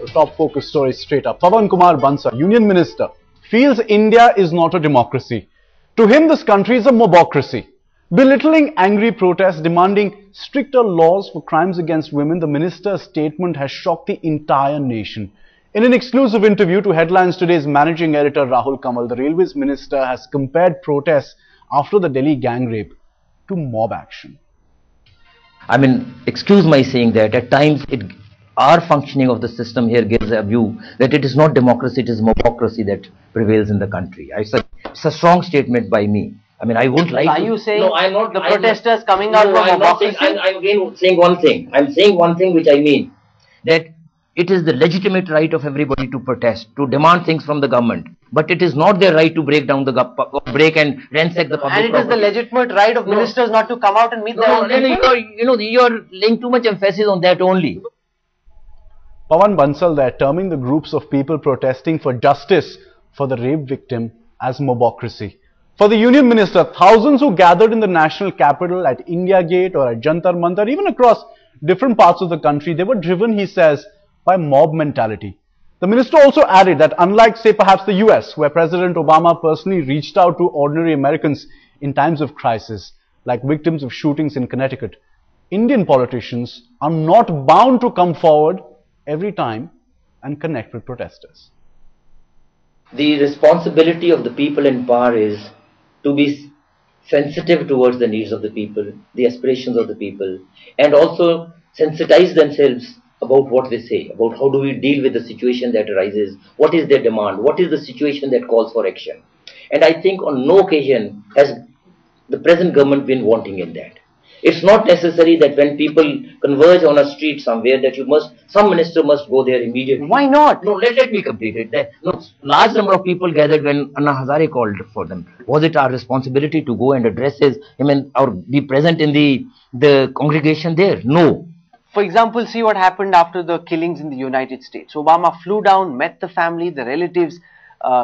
The top focus story straight up. Pawan Bansal, Union Minister, feels India is not a democracy. To him, this country is a mobocracy. Belittling angry protests demanding stricter laws for crimes against women, the minister's statement has shocked the entire nation. In an exclusive interview to Headlines Today's managing editor Rahul Kamal, the Railways Minister has compared protests after the Delhi gang rape to mob action. I mean, excuse my saying that at times our functioning of the system here gives a view that it is not democracy, it is mobocracy that prevails in the country. It's a strong statement by me. I mean, I won't like. Are you saying no, I'm not, the protesters coming out from democracy? I'm again saying one thing. I'm saying one thing which I mean, that it is the legitimate right of everybody to protest, to demand things from the government. But it is not their right to break down break and ransack the public. And it is the legitimate right of ministers not to come out and meet their own people? You're laying too much emphasis on that only. Pawan Bansal there terming the groups of people protesting for justice for the rape victim as mobocracy. For the Union Minister, thousands who gathered in the national capital at India Gate or at Jantar Mantar, even across different parts of the country, they were driven, he says, by mob mentality. The minister also added that unlike, say, perhaps the US, where President Obama personally reached out to ordinary Americans in times of crisis, like victims of shootings in Connecticut, Indian politicians are not bound to come forward every time and connect with protesters. The responsibility of the people in power is to be sensitive towards the needs of the people, the aspirations of the people, and also sensitize themselves about what they say, about how do we deal with the situation that arises, what is their demand, what is the situation that calls for action. And I think on no occasion has the present government been wanting in that. It's not necessary that when people converge on a street somewhere that some minister must go there immediately. Why not? No, let me complete it. Large number of people gathered when Anna Hazare called for them. Was it our responsibility to go and address him or be present in the congregation there? No. For example, see what happened after the killings in the United States. Obama flew down, met the family, the relatives.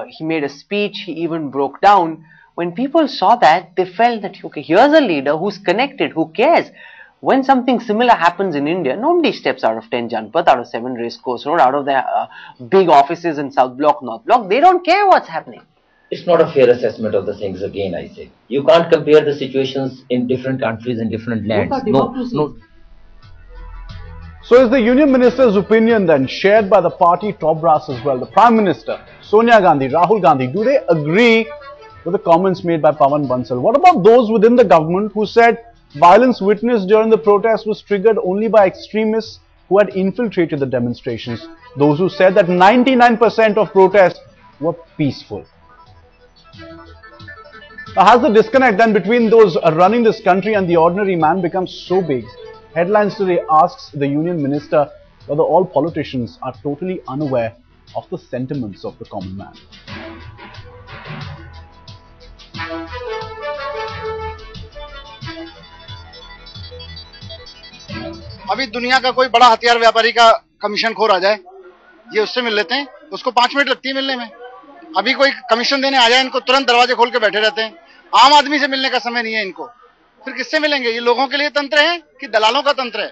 He made a speech. He even broke down. When people saw that, they felt that, okay, here's a leader who's connected, who cares. When something similar happens in India, nobody steps out of 10 Janpath, out of 7 Racecourse Road, out of their big offices in South Block, North Block. They don't care what's happening. It's not a fair assessment of the things again, I say. You can't compare the situations in different countries and different lands. No. So is the Union Minister's opinion then shared by the party top brass as well? The Prime Minister, Sonia Gandhi, Rahul Gandhi, do they agree with the comments made by Pawan Bansal? What about those within the government who said violence witnessed during the protest was triggered only by extremists who had infiltrated the demonstrations? Those who said that 99% of protests were peaceful. Now, has the disconnect then between those running this country and the ordinary man become so big? Headlines Today asks the Union Minister whether all politicians are totally unaware of the sentiments of the common man. अभी दुनिया का कोई बड़ा हथियार व्यापारी का commission खोर आ जाए, ये उससे मिल लेते हैं, उसको 5 मिनट लगती है मिलने में। अभी कोई कमीशन देने आ जाए, इनको तुरंत दरवाजे खोल के बैठे रहते हैं। आम आदमी से मिलने का समय नहीं है इनको। फिर किससे मिलेंगे? ये लोगों के लिए तंत्र है कि दलालों का तंत्र है?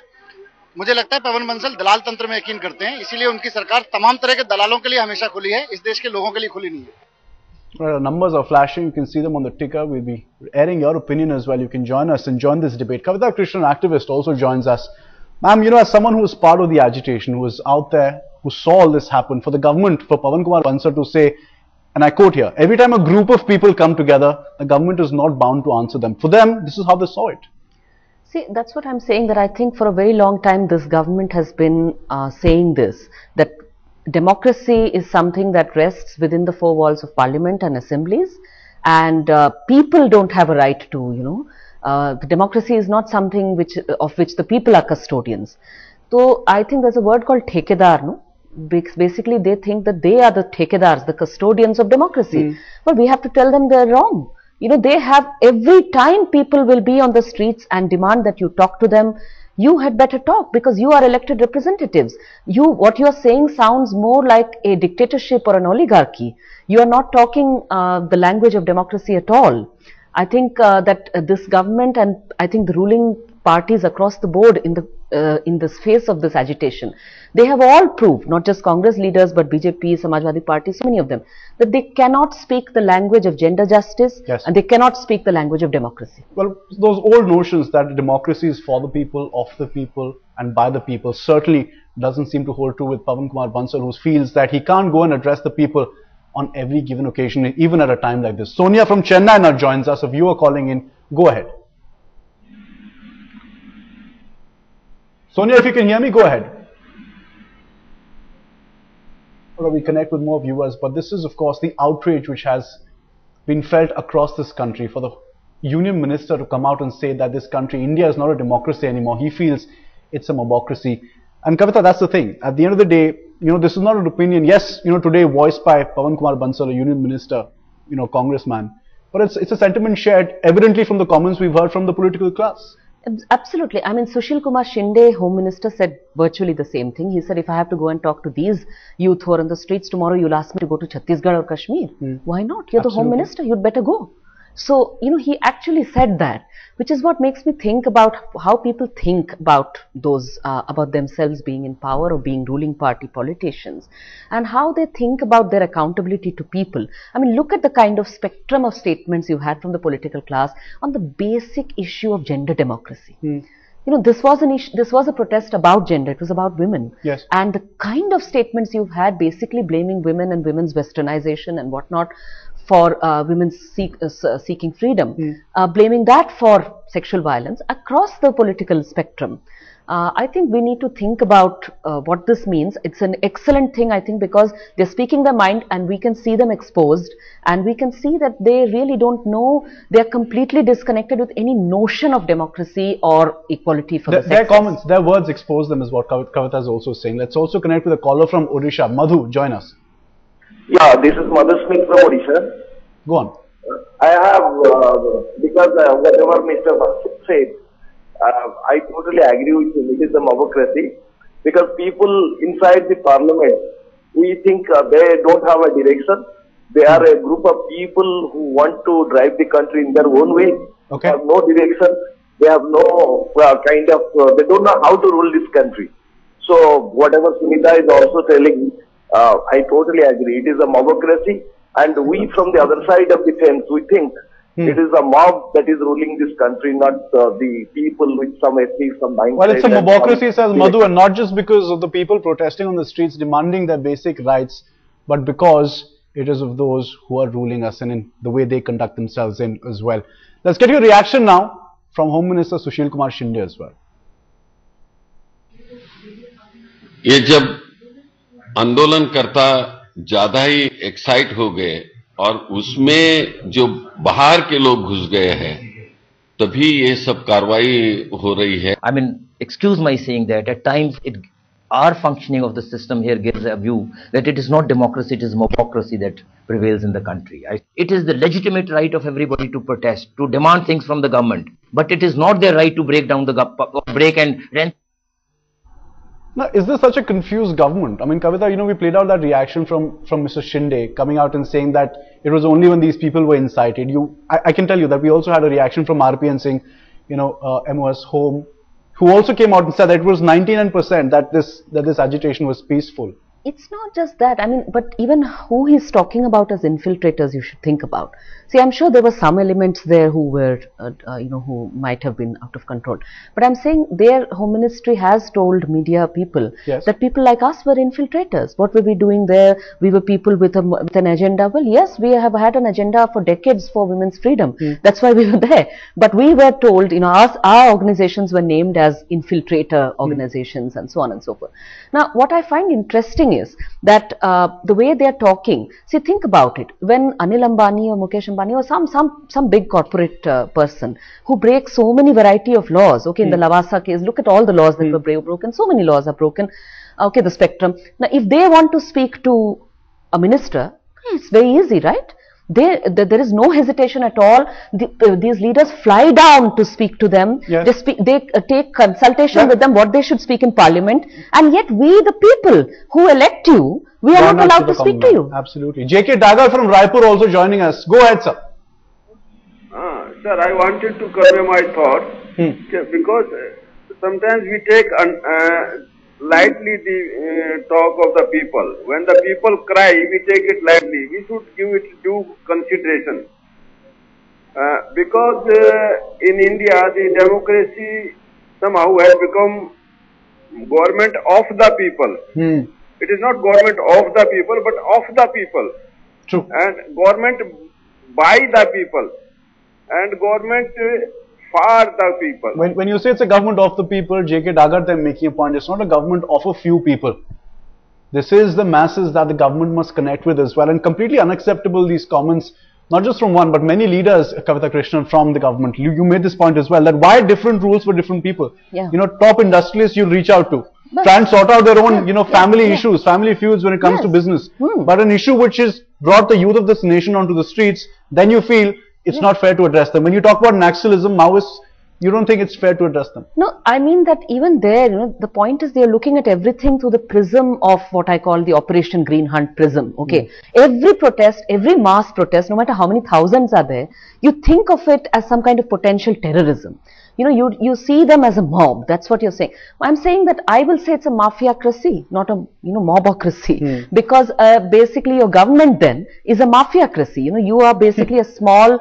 मुझे लगता है पवन बंसल दलाल तंत्र में यकीन करते हैं, इसीलिए उनकी सरकार तमाम तरह के दलालों के लिए हमेशा खुली है, इस देश के लोगों के लिए खुली नहीं है। Well, numbers are flashing. You can see them on the ticker. We'll be airing your opinion as well. You can join us and join this debate. Kavita Krishnan, activist, also joins us. Ma'am, as someone who was part of the agitation, who was out there, who saw all this happen, for the government, for Pawan Bansal to say, and I quote here, every time a group of people come together, the government is not bound to answer them. For them, this is how they saw it. See, that's what I'm saying, that I think for a very long time this government has been saying this, that democracy is something that rests within the 4 walls of parliament and assemblies, and people don't have a right to, the democracy is not something of which the people are custodians. So I think there's a word called thekedar, no? Basically they think that they are the thekedars, the custodians of democracy. But we have to tell them they're wrong. They have, every time people will be on the streets and demand that you talk to them, you had better talk, because you are elected representatives. What you are saying sounds more like a dictatorship or an oligarchy. You are not talking the language of democracy at all. I think that this government and I think the ruling parties across the board in the face of this agitation, they have all proved, not just Congress leaders but BJP, Samajwadi Party, so many of them, that they cannot speak the language of gender justice, Yes. and they cannot speak the language of democracy. Well, those old notions that democracy is for the people, of the people, and by the people certainly doesn't seem to hold true with Pawan Kumar Bansal, who feels that he can't go and address the people on every given occasion, even at a time like this. Sonia from Chennai now joins us. A viewer calling in. Go ahead. Sonia, if you can hear me, go ahead. Well, we connect with more viewers, but this is, of course, the outrage which has been felt across this country for the Union Minister to come out and say that this country, India, is not a democracy anymore. He feels it's a mobocracy. And Kavita, that's the thing. At the end of the day, this is not an opinion. Yes, today voiced by Pawan Kumar Bansal, a Union Minister, congressman. But it's a sentiment shared evidently from the comments we've heard from the political class. Absolutely. I mean, Sushil Kumar Shinde, Home Minister, said virtually the same thing. He said, if I have to go and talk to these youth who are on the streets tomorrow, you'll ask me to go to Chhattisgarh or Kashmir. Why not? You're the Home Minister, you'd better go. So, he actually said that, which is what makes me think about how people think about about themselves being in power or being ruling party politicians, and how they think about their accountability to people. I mean, look at the kind of spectrum of statements you had from the political class on the basic issue of gender democracy. This was an issue, this was a protest about gender, it was about women. Yes. And the kind of statements you've had basically blaming women and women's westernization and whatnot for women seeking freedom, blaming that for sexual violence across the political spectrum. I think we need to think about what this means. It's an excellent thing, I think, because they're speaking their mind and we can see them exposed, and we can see that they really don't know, they're completely disconnected with any notion of democracy or equality for the sexes. Their comments, their words expose them, is what Kavita is also saying. Let's also connect with a caller from Odisha. Madhu, join us. Yeah, this is Madhu Smith from Odisha. Go on. I have, because whatever Mr. Bansal said, I totally agree with him. It is a mobocracy, because people inside the parliament, we think they don't have a direction. They are a group of people who want to drive the country in their own way. Okay. They have no direction. They have no they don't know how to rule this country. So whatever Sunita is also telling, I totally agree. It is a mobocracy, and we from the other side of the fence, we think it is a mob that is ruling this country, not the people with some ethics, some mindset. Well, it's a mobocracy, says Madhu, and not just because of the people protesting on the streets demanding their basic rights, but because it is of those who are ruling us and in the way they conduct themselves in as well. Let's get your reaction now from Home Minister Sushil Kumar Shinde as well. ये जब आंदोलनकर्ता ज्यादा ही excite हो गए और उसमें जो बाहर के लोग घुस गए हैं, तभी ये सब कार्रवाई हो रही है. I mean, excuse my saying that at times our functioning of the system here gives a view that it is not democracy, it is mobocracy that prevails in the country. It is the legitimate right of everybody to protest, to demand things from the government, but it is not their right to break down break and rent. Now, is this such a confused government? I mean, Kavita, we played out that reaction from Mr. Shinde coming out and saying that it was only when these people were incited. I can tell you that we also had a reaction from RPN saying, MOS Home, who also came out and said that it was 99% that this agitation was peaceful. It's not just that, I mean, but even who he's talking about as infiltrators, you should think about. See, I'm sure there were some elements there who were, who might have been out of control. But I'm saying their Home Ministry has told media people that people like us were infiltrators. What were we doing there? We were people with an agenda. Well, yes, we have had an agenda for decades for women's freedom. That's why we were there. But we were told, our organizations were named as infiltrator organizations and so on and so forth. Now, what I find interesting is that the way they are talking, see, think about it. When Anil Ambani or Mukesh Ambani or some big corporate person who breaks so many variety of laws, okay, in the Lavasa case, look at all the laws that were broken, so many laws are broken, okay, the spectrum. Now, if they want to speak to a minister, it's very easy, right? There is no hesitation at all. These leaders fly down to speak to them. Yes. They take consultation with them what they should speak in parliament, and yet we, the people who elect you, we are not allowed to speak to you. Absolutely. J.K. Dagar from Raipur also joining us. Go ahead, sir. Sir, I wanted to convey my thoughts. Okay, because sometimes we take lightly the talk of the people. When the people cry, we take it lightly. We should give it due consideration. Because in India, the democracy somehow has become government of the people. It is not government of the people, but of the people. True. And government by the people. And government for the people. When you say it's a government of the people, J.K. Dagar, they're making a point. It's not a government of a few people. This is the masses that the government must connect with as well. And completely unacceptable, these comments, not just from one, but many leaders, Kavita Krishnan, from the government. You made this point as well, that why different rules for different people? Yeah. You know, top industrialists you'll reach out to. Try and sort out their own, you know, family issues, family feuds when it comes to business. But an issue which has brought the youth of this nation onto the streets, then you feel it's not fair to address them. When you talk about Naxalism, Maoists, you don't think it's fair to address them? No, I mean that even there, you know, the point is they are looking at everything through the prism of what I call the Operation Green Hunt prism. Okay, every protest, every mass protest, no matter how many thousands are there, you think of it as some kind of potential terrorism. You know, you see them as a mob. That's what you're saying. I'm saying that I will say it's a mafiacracy, not a mobocracy, because basically your government then is a mafiacracy. You know, you are basically a small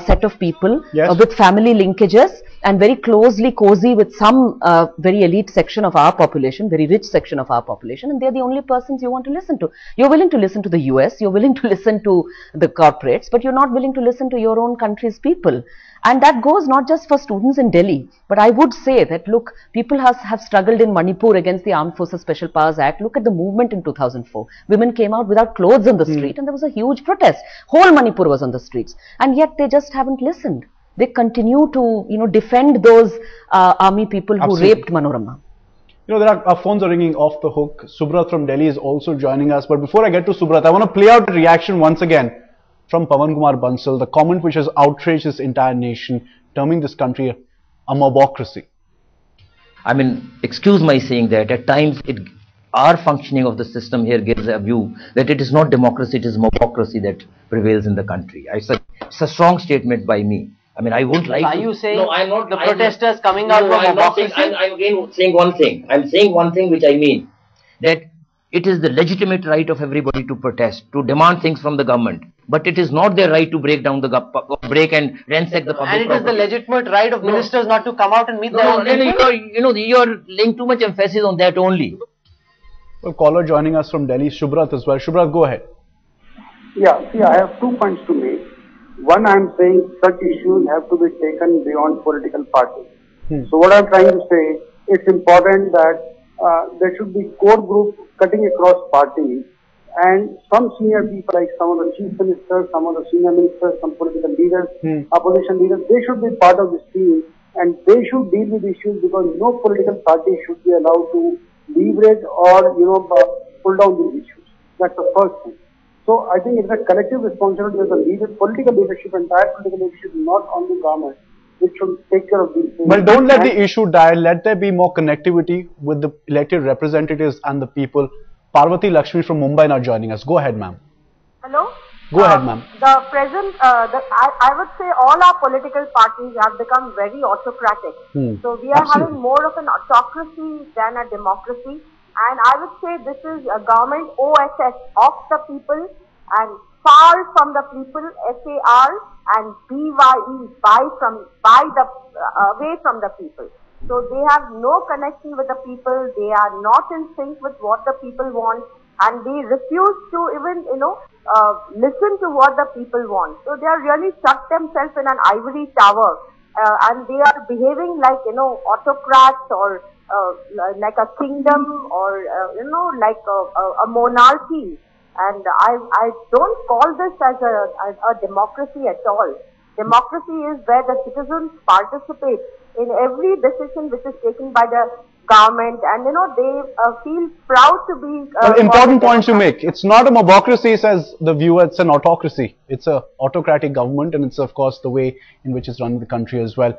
set of people with family linkages and very closely cozy with some very elite section of our population, very rich section of our population, and they're the only persons you want to listen to. You're willing to listen to the US, you're willing to listen to the corporates, but you're not willing to listen to your own country's people. And that goes not just for students in Delhi, but I would say that, look, people have struggled in Manipur against the Armed Forces Special Powers Act. Look at the movement in 2004. Women came out without clothes on the street and there was a huge protest. Whole Manipur was on the streets. And yet they just haven't listened. They continue to, defend those army people who raped Manorama. You know, our phones are ringing off the hook. Subrat from Delhi is also joining us. But before I get to Subrat, I want to play out the reaction once again from Pawan Bansal, the comment which has outraged this entire nation, terming this country a mobocracy. I mean, excuse my saying that at times our functioning of the system here gives a view that it is not democracy, it is mobocracy that prevails in the country. It's a strong statement by me. I mean, I won't like. Are you saying no, I'm not, the protesters coming out from mobocracy? I'm again saying one thing. I'm saying one thing which I mean, that it is the legitimate right of everybody to protest, to demand things from the government. But it is not their right to break down break and ransack the public. And it is the legitimate right of ministers not to come out and meet their own people. You're laying too much emphasis on that only. Well, caller joining us from Delhi, Subrat as well. Subrat, go ahead. Yeah, see, I have 2 points to make. One, I'm saying such issues have to be taken beyond political parties. So what I'm trying to say, it's important that there should be core groups cutting across parties, and some senior people like some of the chief ministers, some of the senior ministers, some political leaders, opposition leaders, they should be part of this team and they should deal with issues, because no political party should be allowed to leverage or pull down these issues. That's the first thing. So I think it's a collective responsibility of the political leadership, entire political leadership, not only government, which should take care of these things. Well, don't let the issue die. Let there be more connectivity with the elected representatives and the people. Parvati Lakshmi from Mumbai now joining us. Go ahead, ma'am. Hello? Go ahead, ma'am. The present, I would say all our political parties have become very autocratic. So we are having more of an autocracy than a democracy. And I would say this is a government OSS, of the people, and far from the people, SAR, and BYE, away from the people. So they have no connection with the people, they are not in sync with what the people want, and they refuse to even, listen to what the people want. So they are really shut themselves in an ivory tower, and they are behaving like, autocrats, or like a kingdom, or, like a monarchy. And I don't call this as a democracy at all. Democracy is where the citizens participate in every decision which is taken by the government, and they feel proud to be. Important points you make. It's not a mobocracy, says the viewer. It's an autocracy. It's a autocratic government, and it's of course the way in which it's run the country as well.